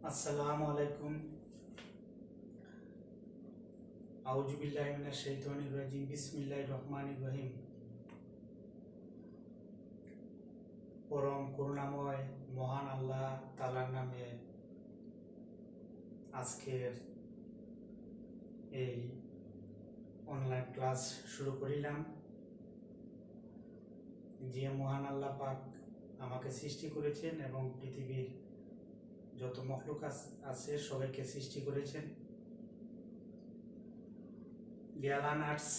আসসালামু আলাইকুম। আউযু বিল্লাহি মিনাশ শাইতানির রাজিম। বিসমিল্লাহির রহমানির রহিম। পরম করুণাময় মহান আল্লাহ তাআলার নামে আজকের এই অনলাইন ক্লাস শুরু করিলাম। যে মহান আল্লাহ পাক আমাকে সৃষ্টি করেছেন এবং পৃথিবীর যত মখলুক আছে সবাইকে সৃষ্টি করেছেন। ডিয়ার লার্নার্স,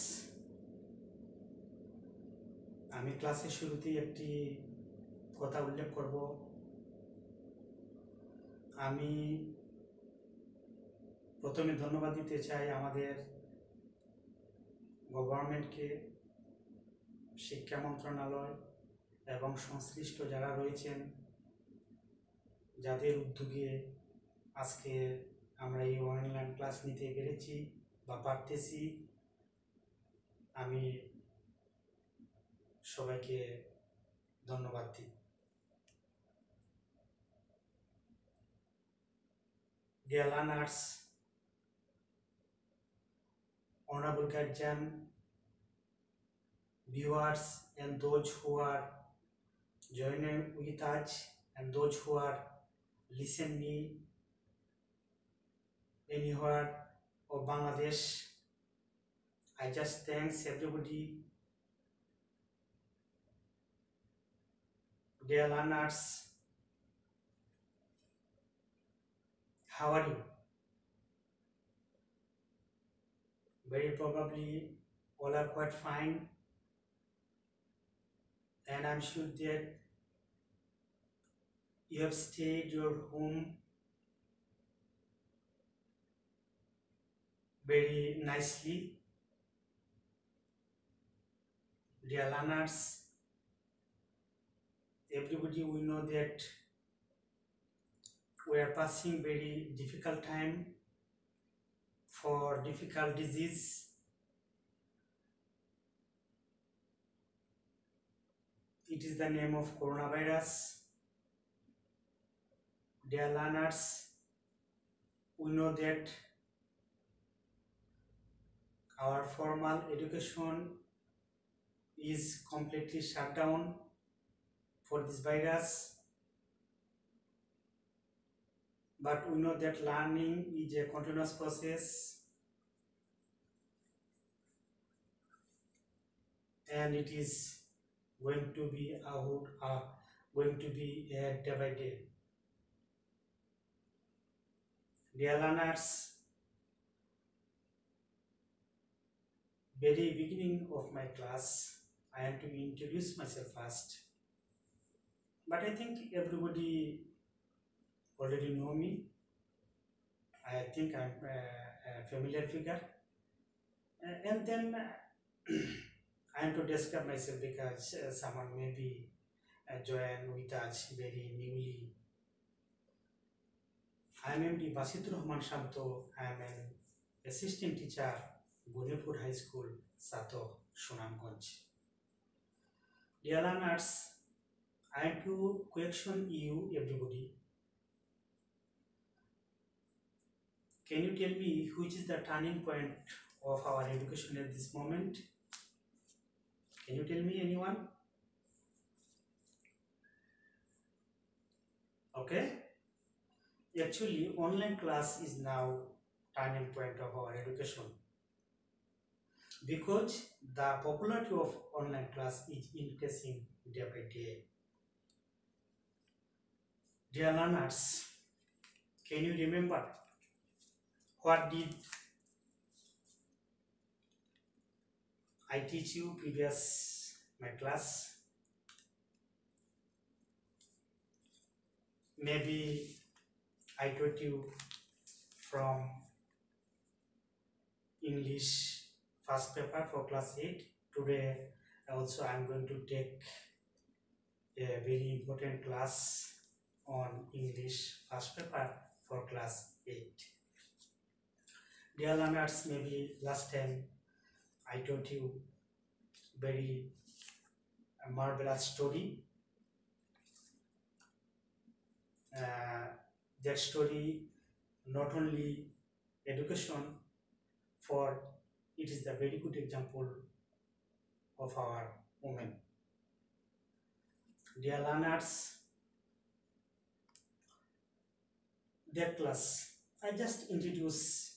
আমি ক্লাসের শুরুতেই একটি কথা উল্লেখ করব। আমি প্রথমে ধন্যবাদ দিতে চাই আমাদের গভর্নমেন্টকে, শিক্ষা মন্ত্রণালয় এবং সংশ্লিষ্ট যারা রয়েছেন, যাদের উদ্যোগে আজকে আমরা এই অনলাইন ক্লাস নিতে পেরেছি বা পারতেছি। আমি সবাইকে ধন্যবাদ দিই। Dear learners, honorable guardian, viewers, and those who are joining with us and those who are listening anywhere of Bangladesh, I just thanks everybody. Dear learners, how are you? Very probably all are quite fine, and I'm sure that you have stayed your home very nicely. Dear learners, everybody, we know that we are passing very difficult time for difficult disease. It is the name of coronavirus. Dear learners, we know that our formal education is completely shut down for this virus, but we know that learning is a continuous process, and it is going to be day by day. Dear learners, very beginning of my class, I am to introduce myself first, but I think everybody already know me. I think I'm a familiar figure, and then I am to describe myself because someone may be join with us very newly. I am MD Basitur Rahman Shanto. I am an assistant teacher, Gunepur High School, Sato, Sunamganj. Dear learners, I am to question you, everybody. Can you tell me which is the turning point of our education at this moment? Can you tell me, anyone? Okay. Actually, online class is now turning point of our education, because the popularity of online class is increasing day by day. Dear learners, can you remember what did I teach you previous my class? Maybe I taught you from English first paper for class 8. Today also I am going to take a very important class on English first paper for class 8. Dear learners, maybe last time I taught you very marvelous story. that story not only education, for it is the very good example of our women. Dear learners, dear class, I just introduce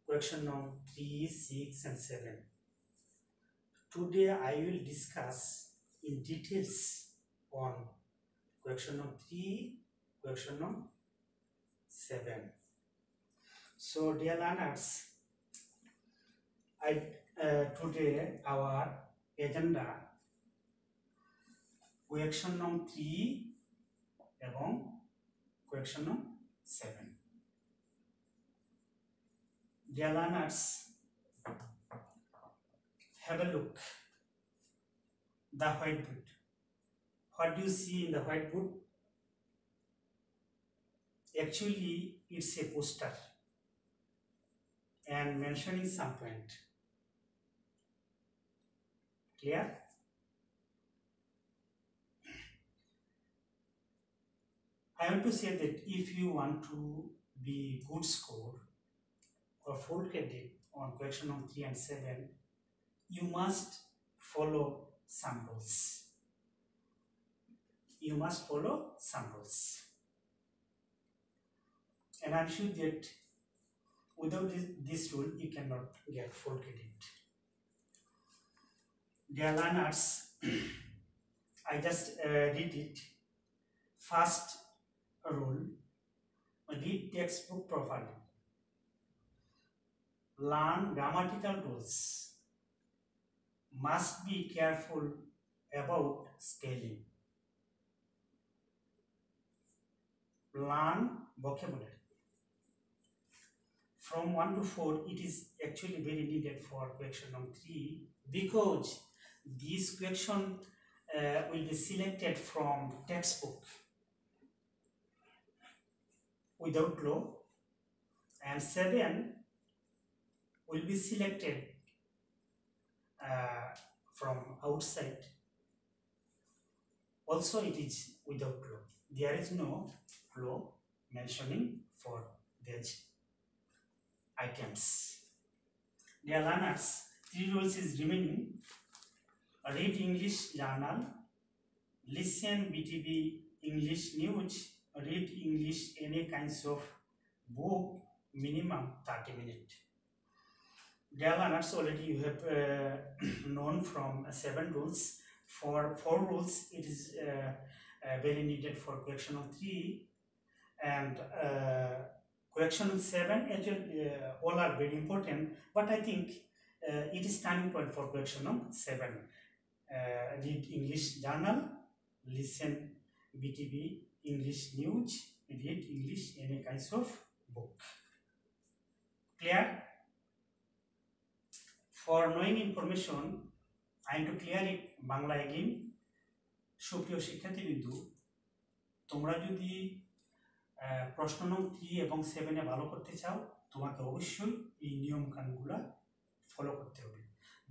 question number 3, 6 and 7. Today I will discuss in details on question number 3, question number 7. So dear learners, today our agenda question number 3 এবং question number 7. Dear learners, have a look the whiteboard. What do you see in the whiteboard? Actually, it's a poster and mentioning some point. Clear? I want to say that if you want to be good score or full credit on question number 3 and 7, you must follow some rules. You must follow some rules. And I'm sure that without this rule, you cannot get full credit. Dear learners, I just read it. First rule, read textbook properly. Learn grammatical rules. Must be careful about spelling. Learn vocabulary. From 1 to 4, it is actually very needed for question number 3 because this question will be selected from textbook without law, and 7 will be selected from outside. Also, it is without law. There is no law mentioning for these items. Dear learners, 3 rules is remaining. Read English journal, listen BTV English news, read English any kinds of book, minimum 30 minutes. Dear learners, already you have known from 7 rules. For 4 rules, it is very needed for question of 3, and question 7, actually all are very important, but I think it is turning point for question 7. Read English journal, listen BTV English news, read English any kinds of book. Clear? For knowing information, I am to clear it Bangla again. সুপ্রিয় শিক্ষার্থীবৃন্দু, তোমরা যদি প্রশ্ন নং 3 এবং 7 ভালো করতে চাও, তোমাকে অবশ্যই এই নিয়ম কানুনগুলো ফলো করতে হবে।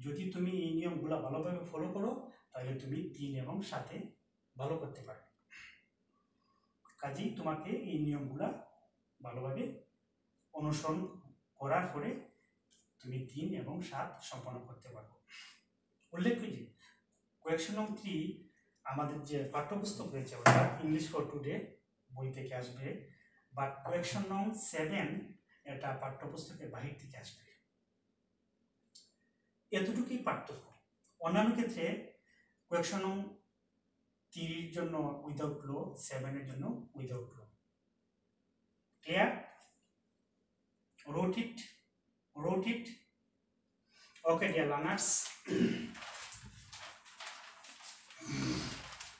যদি তুমি এই নিয়মগুলো ভালোভাবে ফলো করো, তাহলে তুমি 3 এবং 7 ভালো করতে পারবে। কাজেই তোমাকে এই নিয়মগুলো ভালোভাবে অনুসরণ করার পরে তুমি 3 এবং 7 সম্পন্ন করতে পারবে। উল্লেখ্য যে কোয়েকশন নং 3 আমাদের যে পাঠ্যপুস্তক রয়েছে ওটা ইংলিশ ফর টুডে বই থেকে আসবে, বাট কোয়েকশন নং 7 এটা পাঠ্যপুস্তকের বাহির থেকে আসবে। এতটুকুই পার্থক্য। অন্যান্য ক্ষেত্রে কোয়েকশন নং 3 এর জন্য উইদাউট লো, 7 এর জন্য without low. Clear? wrote it. Okay, dear learners,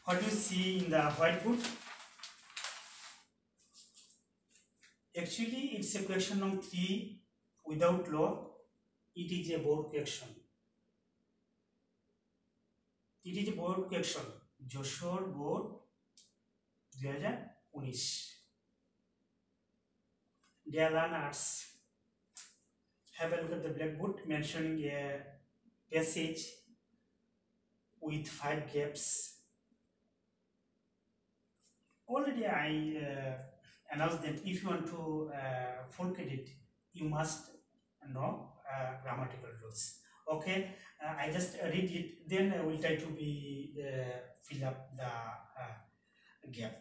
what do you see in the whiteboard? Actually, it's a question number 3 without law. It is a board question. It is a board question. Joshore Board 2019. Dear learners, have a look at the blackboard mentioning a passage with 5 gaps. Already I announce them. If you want to full credit, you must know grammatical rules. Okay, I just read it, then I will try to be fill up the gap.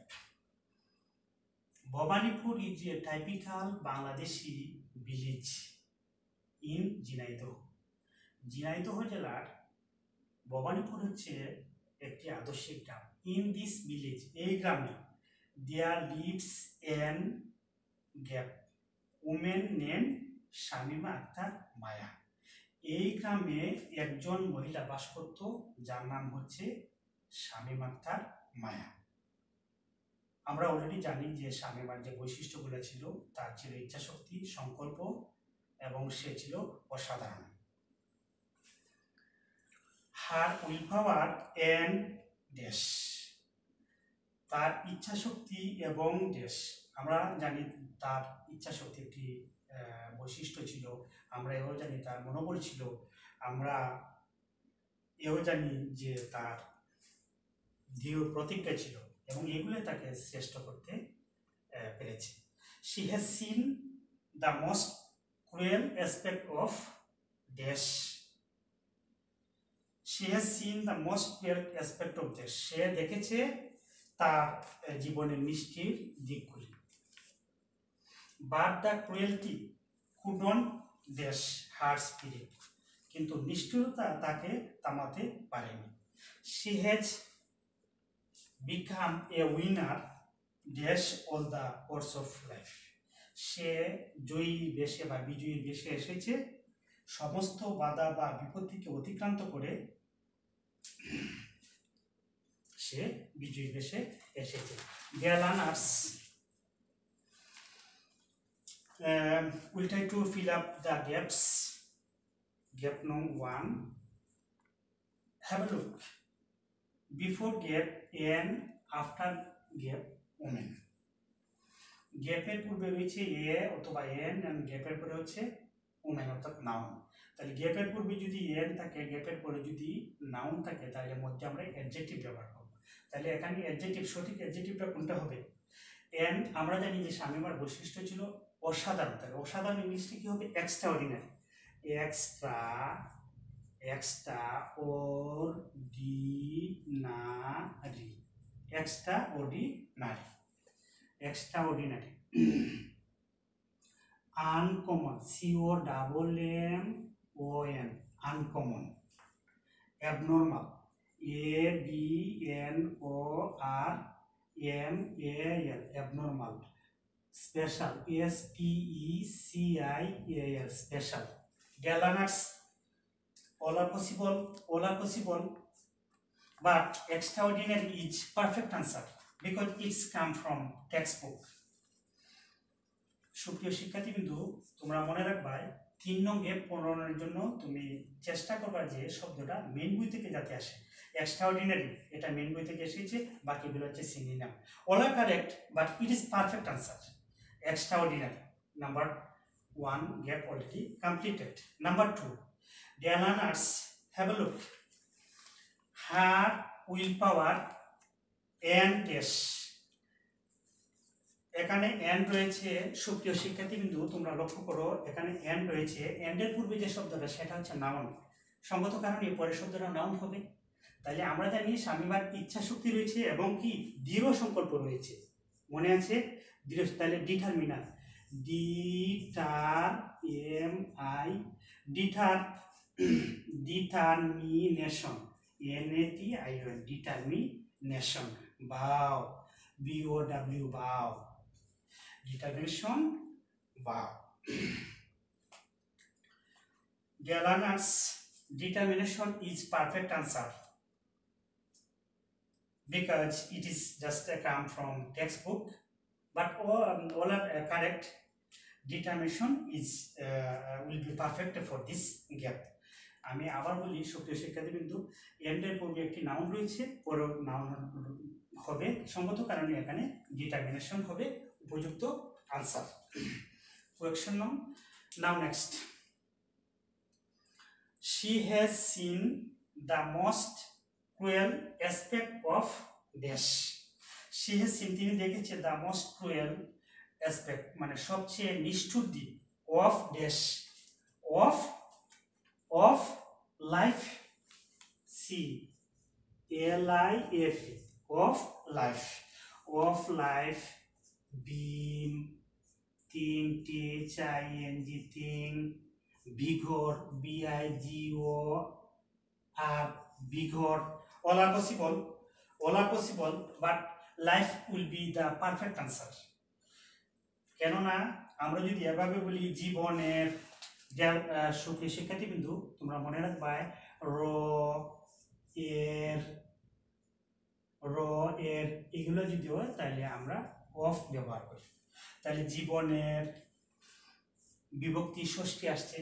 Bhobanipur is a typical Bangladeshi village in Jhinaidah. Jhinaidah জেলার ভবানীপুর হচ্ছে একটি আদর্শিক গ্রাম। In this village, এই গ্রামে, there lives an গ্যাপ woman name Shamima Akter Maya. এই গ্রামে একজন মহিলা বাস করত, যার নাম হচ্ছে শামিমা আক্তার মায়া। আমরা অলরেডি জানি যে শামিমার যে বৈশিষ্ট্যগুলো ছিল, তার ছিল ইচ্ছাশক্তি, সংকল্প, এবং সে ছিল অসাধারণ। হার উইল পাওয়ার অ্যান্ড ড্যাশ, তার ইচ্ছাশক্তি এবং ড্যাশ। আমরা জানি তার ইচ্ছাশক্তি একটি বৈশিষ্ট্য ছিল, আমরা এও জানি তার মনোবল ছিল, আমরা এও জানি যে তার দৃঢ় প্রতিজ্ঞা ছিল, এবং এগুলো তাকে শ্রেষ্ঠ করতে পেরেছে। She has seen the most cruel aspect of dash. She has seen the most cruel aspect of this. সে দেখেছে তার জীবনের নিষ্ঠুর দিকগুলি। But the cruelty could not dash her spirit. কিন্তু নিষ্ঠুরতা তাকে থামাতে পারেনি। She has become a winner dash all the course of life. সে জয়ী বেশে বা বিজয়ী বেশে এসেছে, সমস্ত বাধা বা বিপত্তিকে অতিক্রান্ত করে সে বিজয়ী বেশে এসেছে। Dear learners, we'll try to fill up the gaps. Gap number 1. Have a look. Before gap and after gap women. গ্যাপের পূর্বে রয়েছে এ অথবা এন, এবং গ্যাপের পরে হচ্ছে ওমেন অর্থাৎ নাউন। তাহলে গ্যাপের পূর্বে যদি এন থাকে, গ্যাপের পরে যদি নাউন থাকে, তাহলে মধ্যে আমরা অ্যাডজেক্টিভ ব্যবহার করব। তাহলে এখানে অ্যাডজেক্টিভ, সঠিক অ্যাডজেক্টিভটা কোনটা হবে? এন, আমরা জানি যে শামিমার বৈশিষ্ট্য ছিল অসাধারণ। তাহলে অসাধারণ ইংলিশটা কি হবে? Extra ordinary. Extra ordinary, extra ordinary, extra ordinary. Uncommon, COMMON, uncommon. Abnormal, ABNORMAL, abnormal. Special, SPECIAL, special. Dear learners, all are possible, but extraordinary is perfect answer because it's come from textbook. সুপ্রিয় শিক্ষার্থীবৃন্দু, তোমরা মনে রাখবা 3 নং gap পূরণের জন্য তুমি চেষ্টা করবা যে শব্দটা মেইন বই থেকে যাতে আসে। এক্সট্রাঅর্ডিনারি এটা মেইন বই থেকে এসেছে, বাকিগুলো হচ্ছে synonym. All are correct, but it is perfect answer. Extraordinary, number 1 gap already completed. Number 2, dear learners, have a look. Her willpower and dash, এখানে এন্ড রয়েছে। সুপ্রিয় শিক্ষার্থীবৃন্দু, তোমরা লক্ষ্য করো এখানে এন্ড রয়েছে। এন্ডের পূর্বে যে শব্দটা সেটা হচ্ছে নাউন, সঙ্গত কারণে পরের শব্দটা নাউন হবে। তাহলে আমরা জানি শামিমার ইচ্ছা শক্তি রয়েছে এবং কি দৃঢ় সংকল্প রয়েছে, মনে আছে? দৃঢ়, তাহলে determiner, determination, NATION, determination. Wow, BOW, bow, determination, bow. Dear learners, determination is perfect answer because it is just a come from textbook, but all are correct. Determination is will be perfect for this gap. আমি আবার বলি সুপ্রিয় শিক্ষার্থীবৃন্দু, এন্ডের পূর্বে একটি noun রয়েছে, পরে noun হবে, সঙ্গত কারণে এখানে ডিটারমিনেশন হবে উপযুক্ত answer. Question now next. She has seen the most cruel aspect of dash. She has seen, তিনি দেখেছে, দ্য মোস্ট ক্রুয়েল অ্যাসপেক্ট মানে সবচেয়ে নিষ্ঠুর দিক of dash of of life সি LIF of life of life beam thing THING thing vigor VIGOR vigor all are possible but life will be the perfect answer কেননা আমরা যদি এভাবে বলি জীবনের সুখী শিক্ষার্থী বিন্দু তোমরা মনে রাখবা র এর এগুলো যদি হয় তাহলে আমরা অফ ব্যবহার করি তাহলে জীবনের বিভক্তি ষষ্ঠী আসছে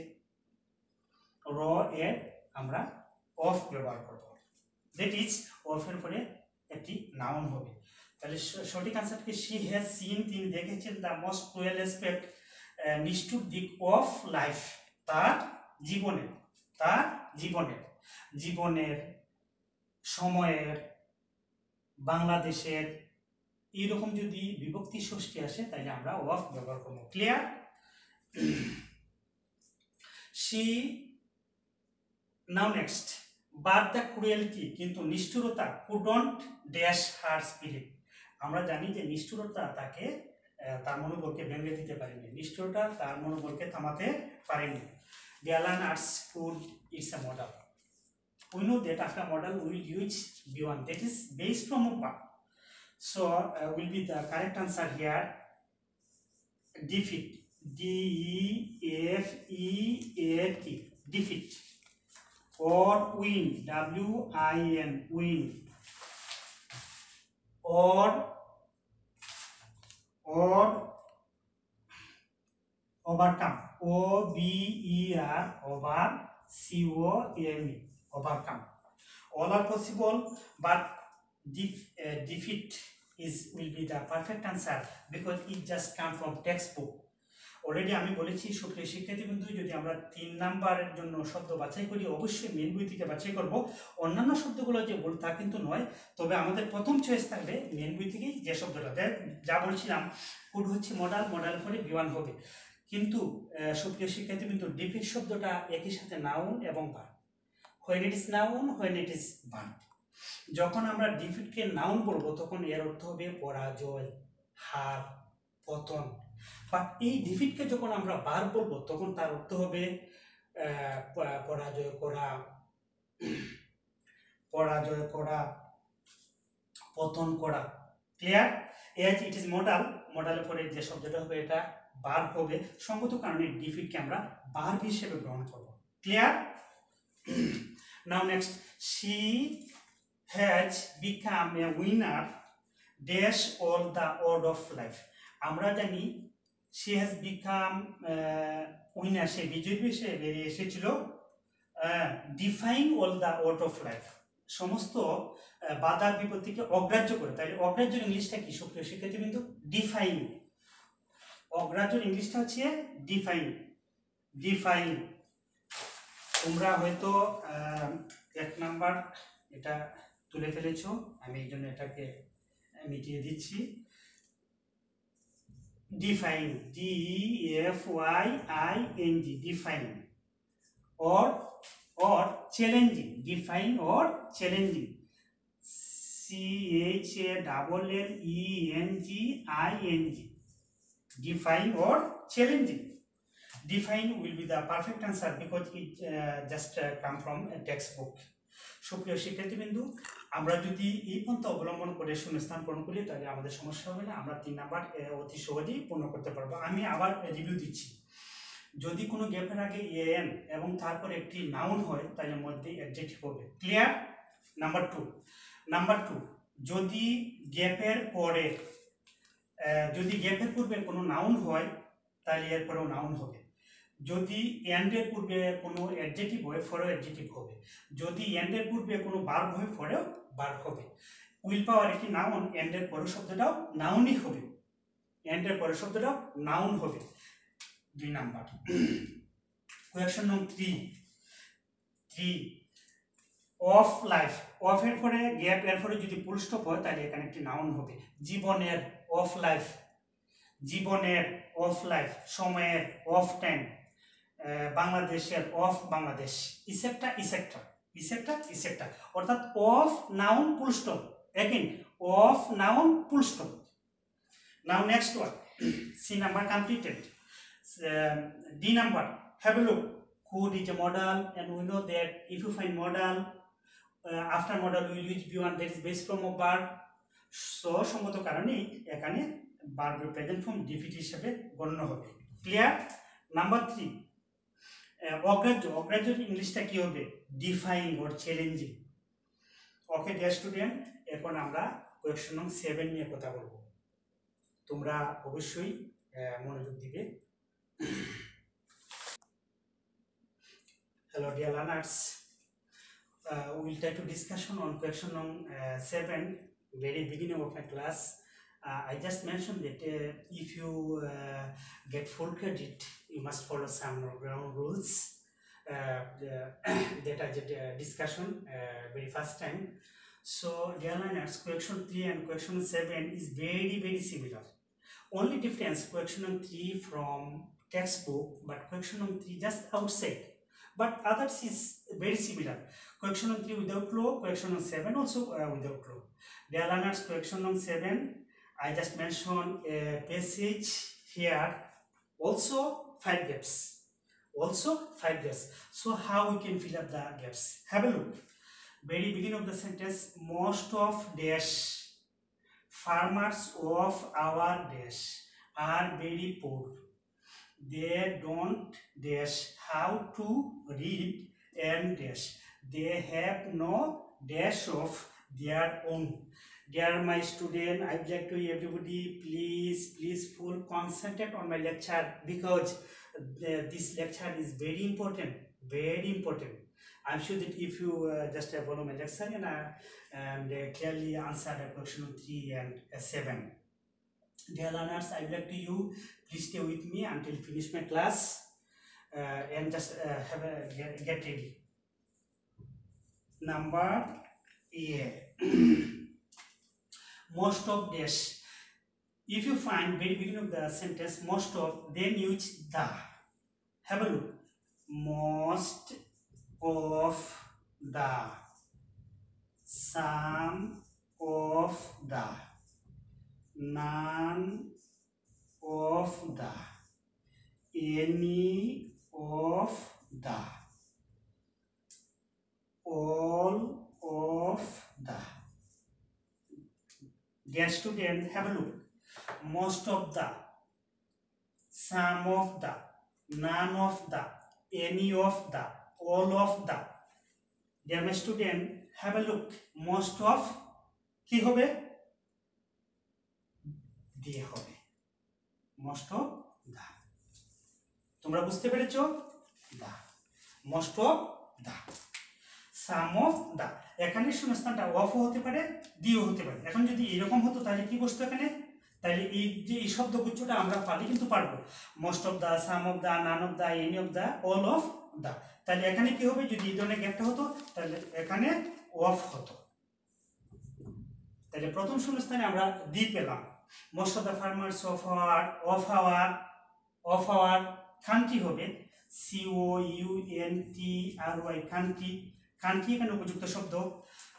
র এর আমরা অফ ব্যবহার করব দ্যাট ইজ অফ এর পরে একটি নাউন হবে তাহলে সঠিক আনসার কি শি হ্যাজ সিন তিনি দেখেছেন দ্য মোস্ট ক্রুয়েল অ্যাসপেক্ট নিষ্ঠুর দিক অফ লাইফ তার জীবনের সময়ের বাংলাদেশের এইরকম যদি বিভক্তি ষষ্ঠী আসে তাহলে আমরা অফ ব্যবহার করব clear she now next but the cruelty কিন্তু নিষ্ঠুরতা কুডন্ট ড্যাশ হার স্পিরিট আমরা জানি যে নিষ্ঠুরতা তাকে তার মনোবলকে ভেঙে দিতে পারেনি নিষ্ঠুরতা তার মনোবলকে থামাতে পারেনি the Alan Arts School is a model we know that after model we will use B1 that is based from UPA so will be the correct answer here defeat DEFEAT defeat or win WIN win or overcome OBER over COME overcome all are possible but defeat will be the perfect answer because it just come from textbook already আমি বলেছি সুপ্রিয় শিক্ষার্থী বন্ধু যদি আমরা 3 নাম্বারের জন্য শব্দ বাছাই করি অবশ্যই মেন বই থেকে বাছাই করব অন্যান্য শব্দগুলো যে বল তা কিন্তু নয় তবে আমাদের প্রথম চয়েস থাকবে মেন বই থেকে যে শব্দটা যা বলছিলাম কুড হচ্ছে মডেল পরে B1 হবে কিন্তু সুপ্রিয় শিক্ষার্থী বন্ধু ডিফিট শব্দটা একই সাথে নাউন এবং verb when it is noun when it is verb যখন আমরা ডিফিটকে নাউন বলবো তখন এর অর্থ হবে পরাজয় হার পতন বাট এই ডিফিটকে যখন আমরা ভার্ব বলবো তখন তার অর্থ হবে পরাজয় করা পতন করা ক্লিয়ার এজ ইট ইজ মডেলের পরে যে শব্দটা হবে এটা ভার্ব হবে সঙ্গত কারণে ডিফিটকে আমরা ভার্ব হিসেবে গ্রহণ করব clear now next she has become a winner dash all the odds of life আমরা জানি she has become winner সে বিজয়ী হিসেবে বেরিয়ে এসেছিল defying all the odds of life সমস্ত বাধা বিপত্তিকে অগ্রাহ্য করে তাহলে অগ্রাহ্যের ইংলিশটা কি সুপ্রিয় শিক্ষার্থী বিন্দু ডিফাইং অগ্রাহ্যের ইংলিশটা হচ্ছে ডিফাইং তোমরা হয়তো 1 নাম্বার এটা তুলে ফেলেছো আমি এই জন্য এটাকে মিটিয়ে দিচ্ছি define DEFYING define or challenging define or challenging CHALLENGING define or challenging define will be the perfect answer because it just come from a textbook সুপ্রিয় শিক্ষার্থীবৃন্দু আমরা যদি এই পন্থা অবলম্বন করে শূন্যস্থান পূরণ করি তাহলে আমাদের সমস্যা হবে না আমরা 3 নাম্বার অতি সহজেই পূর্ণ করতে পারবো আমি আবার রিভিউ দিচ্ছি যদি কোনো গ্যাপের আগে এন এবং তারপর একটি নাউন হয় তাহলে মধ্যে অ্যাডজেক্টিভ হবে ক্লিয়ার নাম্বার 2 যদি গ্যাপের পূর্বে কোনো নাউন হয় তাহলে এর পরেও নাউন হবে যদি এন্ডের পূর্বে কোনো অ্যাডজেক্টিভ হয় পরেও অ্যাডজেক্টিভ হবে যদি এন্ডের পূর্বে কোনো ভার্ব হয় পরেও ভার্ব হবে উইল পাওয়ার একটি নাউন এন্ডের পরের শব্দটাও নাউনই হবে এন্ডের পরের শব্দটাও নাউন হবে 2 নাম্বার কোয়েশ্চন নং 3 অফ লাইফ অফ এর পরে গ্যাপ এর পরে যদি ফুল স্টপ হয় তাহলে এখানে একটি নাউন হবে জীবনের অফ লাইফ জীবনের, অফ লাইফ সময়ের, অফ টাইম, বাংলাদেশের, অফ বাংলাদেশ, ইসেক্টা ইসেক্টা ইসেক্টা ইসেক্টা, অর্থাৎ of noun full stop, again of noun full stop. Now next one, C number completed. D number, have a look. Could is a modal, and we know that if you find modal, after modal we will use B1, that is base form of verb. So সঙ্গত কারণে এখানে verb present form defeat হিসেবে গণ্য হবে. Clear? Number 3, অগ্রাহ্য. অগ্রাহ্যের ইংলিশটা কি হবে? Defying or challenging. Okay dear student, এখন আমরা কোয়েশ্চন নং 7 নিয়ে কথা বলবো. তোমরা অবশ্যই মনোযোগ দিবে. Hello dear learners, we will try to discussion on question on 7, very beginning of my class. I just mentioned that if you get full credit, you must follow some ground rules that I did discussion very first time. So dear learners, question 3 and question 7 is very similar. Only difference, question 3 from textbook, but question 3 just outside. But others is very similar. Question 3 without law, question 7 also without law. Dear learners, question 7, I just mentioned a passage here, also 5 gaps. Also 5 gaps. So how we can fill up the gaps? Have a look. Very beginning of the sentence, most of dash farmers of our dash are very poor. They don't dash how to read and dash. They have no dash of their own. Dear my student, I would like to everybody please full concentrate on my lecture, because this lecture is very important. I'm sure that if you just follow my lecture and clearly answer the question 3 and 7. Dear learners, I would like to you, please stay with me until finish my class and just have a get ready. Number A. Most of dash. If you find very beginning of the sentence most of, then use the. Have a look. Most of the, some of the, none of the, any of the, all of the. Dear student, have a look. Most of the, some of the, none of the, any of the, all of the. Dear my student, have a look. Most of কি হবে? দিয়ে হবে. Most of the. তোমরা বুঝতে পেরেছো? the. Most of the. Some of the. এখানে শূন্যস্থানটা of হতে পারে, দিও হতে পারে. এখন যদি এরকম হতো তাহলে কি বসতো এখানে? তাহলে এই যে এই শব্দগুচ্ছটা আমরা পারি কিন্তু পারবো. Most of the, some of the, none of the, any of the, all of the. তাহলে এখানে কি হবে? যদি এই ধরনের গ্যাপটা হতো তাহলে এখানে অফ হতো. তাহলে প্রথম শূন্যস্থানে আমরা দি পেলাম. Most of the farmers of our country হবে COUNTRY কান্ট্রি. কান্ট্রি এখানে উপযুক্ত শব্দ.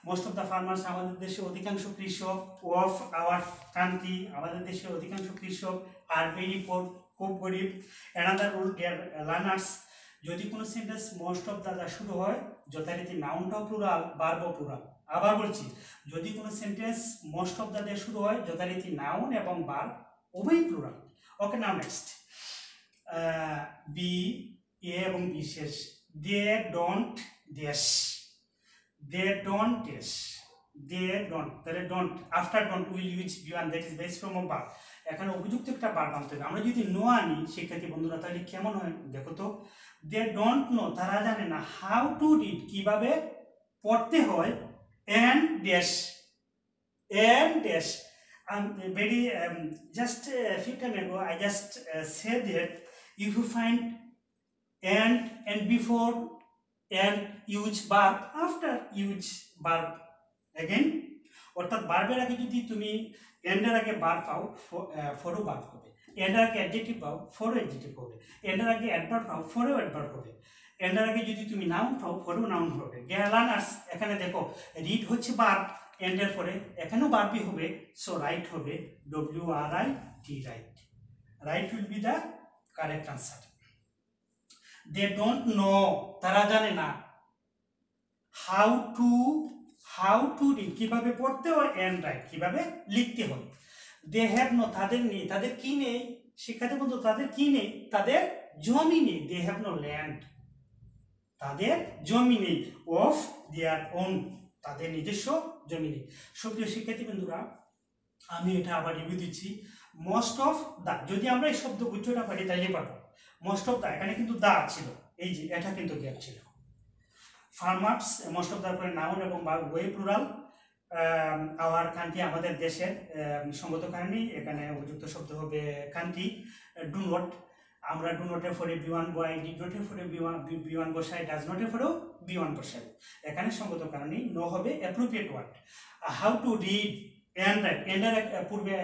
মোস্ট অফ দ্য ফার্মার্স আমাদের দেশে অধিকাংশ কৃষক. অফ আওয়ার কান্ট্রি আমাদের দেশে অধিকাংশ কৃষক. আর ভেরি পোর খুব গরিব. অ্যানাদার রুল ডিয়ার লার্নার্স, যদি কোনো সেন্টেন্স মোস্ট অফ দ্য শুরু হয় যথারীতি নাউনটাও প্লুরাল, ভার্বও প্লুরাল. আবার বলছি, যদি কোনো সেন্টেন্স মোস্ট অফ দ্য দিয়ে শুরু হয় যথারীতি নাউন এবং ভার্ব উভয়ই plural. Okay, now next. B, A এবং বি শেষ. They don't dash. They don't dash. They don't. তাহলে don't. After don't will use B1, that is base form of verb. এখানে উপযুক্ত একটা ভার্ব আনতে হবে. আমরা যদি নো আনি শিক্ষার্থী বন্ধুরা তাহলে কেমন হয় দেখো তো. They don't know, তারা জানে না. How to read, কিভাবে পড়তে হয়. And dash. And dash. Very just a few time ago I just said that if you find and before and use verb, after use verb again, অর্থাৎ ভার্বের আগে যদি তুমি এন্ডের আগে ভার্ব পাও, ফরও ভার্ব হবে. এন্ডের আগে অ্যাডজেক্টিভ পাও ফরও অ্যাডজেক্টিভ হবে, এন্ডের আগে অ্যাডভার্ব পাও ফরও অ্যাডভার্ব হবে, এন্ডের আগে যদি তুমি নাউন পাও ফরও নাউন হবে। ডিয়ার লার্নার্স, এখানে দেখো রিড হচ্ছে ভার্ব, এন্ডের পরে এখানেও ভার্বই হবে, সো রাইট হবে WRIT, write. Write will be the correct answer. They don't know, তারা জানে না, হাউ টু রিড, কিভাবে পড়তে হয়, এন্ড রাইট, কিভাবে লিখতে হয়। দে হ্যাভ নো, তাদের নেই, তাদের কি নেই শিক্ষার্থী বন্ধু, তাদের কি নেই, তাদের জমি নেই। দে হ্যাভ নো ল্যান্ড, তাদের জমি নেই। অফ দেয়ার ওন, তাদের নিজস্ব জমি নেই। সুপ্রিয় শিক্ষার্থী বন্ধুরা, আমি এটা আবার রিভিউ দিচ্ছি। মোস্ট অফ দা, যদি আমরা এই শব্দ গুচ্ছটা পারি তাইলে পারবো। মোস্ট অফ দা, এখানে কিন্তু দা ছিল, এই যে এটা কিন্তু গ্যাপ ছিল। ফার্মার্স, মোস্ট অফ দার পরে নাউন এবং ওয়ে প্লুরাল। আওয়ার কান্ট্রি, আমাদের দেশের সঙ্গত কারণে এখানে উপযুক্ত শব্দ হবে কান্ট্রি। ডু নট, আমরা ডু নটের পরে B1 বসাই, ডিড নটের পরে B1 বসাই, ডাজ নটের পরেও B1 বসাই। এখানে সঙ্গত কারণে নো হবে appropriate word. How to read and write, এন্ডের পূর্বে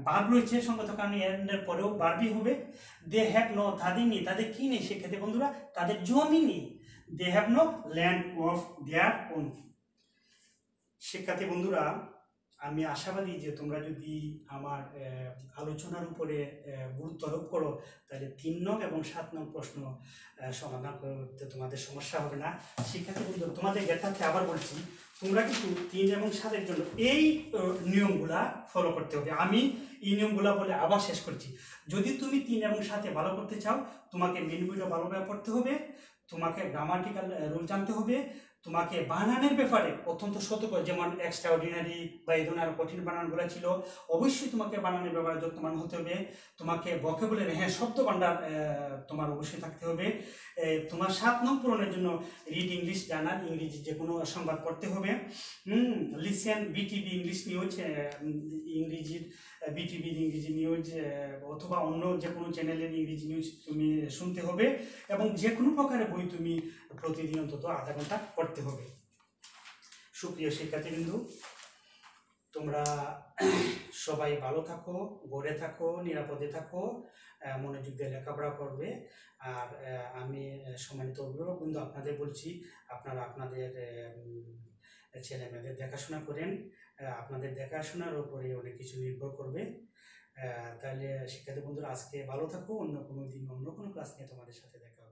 ভার্ব রয়েছে, সঙ্গত কারণে এন্ডের পরেও ভার্বই হবে। দে হ্যাভ নো, তাদের নেই, তাদের কি নেই শিক্ষার্থী বন্ধুরা, তাদের জমি নেই। They have no land of their own. শিক্ষার্থী বন্ধুরা, আমি আশাবাদী যে তোমরা যদি আমার আলোচনার উপরে গুরুত্ব আরোপ করো, তাহলে 3 নং এবং 7 নং প্রশ্ন সমাধান করতে তোমাদের সমস্যা হবে না। শিক্ষার্থী বন্ধুরা, তোমাদের জ্ঞাতার্থে আবার বলছি, তোমরা কিন্তু 3 এবং 7-এর জন্য এই নিয়মগুলা ফলো করতে হবে। আমি এই নিয়মগুলা বলে আবার শেষ করছি। যদি তুমি 3 এবং 7-এ ভালো করতে চাও, তোমাকে মেন বইটা ভালোভাবে পড়তে হবে, তোমাকে গ্রামাটিক্যাল রুল জানতে হবে, তোমাকে বানানের ব্যাপারে অত্যন্ত সতর্ক, যেমন এক্সট্রা অর্ডিনারি বা এই ধরনের আরো কঠিন বানানগুলো ছিল, অবশ্যই তোমাকে বানানের ব্যাপারে যত্নবান হতে হবে। তোমাকে ভোকাবুলারি, হ্যাঁ শব্দ ভান্ডার তোমার অবশ্যই থাকতে হবে। তোমার 7 নং পূরণের জন্য রিড ইংলিশ জানার, ইংরেজি যে কোনো সংবাদ পড়তে হবে। লিসেন BTV ইংলিশ নিউজ, ইংরেজির BTV ইংরেজি নিউজ অথবা অন্য যে কোনো চ্যানেলের ইংরেজি নিউজ তুমি শুনতে হবে, এবং যে কোনো প্রকারের বই তুমি প্রতিদিন অন্তত আধা ঘন্টা পড়তে হবে। সুপ্রিয় শিক্ষার্থীবৃন্দু, তোমরা সবাই ভালো থাকো, ঘরে থাকো, নিরাপদে থাকো, মনোযোগ দিয়ে লেখাপড়া করবে। আর আমি সম্মানিত অভিভাবক বন্ধু আপনাদের বলছি, আপনারা আপনাদের ছেলে মেয়েদের দেখাশোনা করেন। আপনাদের দেখাশোনার উপরে অনেক কিছু নির্ভর করবে। তাহলে শিক্ষার্থী বন্ধুরা, আজকে ভালো থাকো, অন্য কোনো দিন অন্য কোনো ক্লাস নিয়ে তোমাদের সাথে দেখা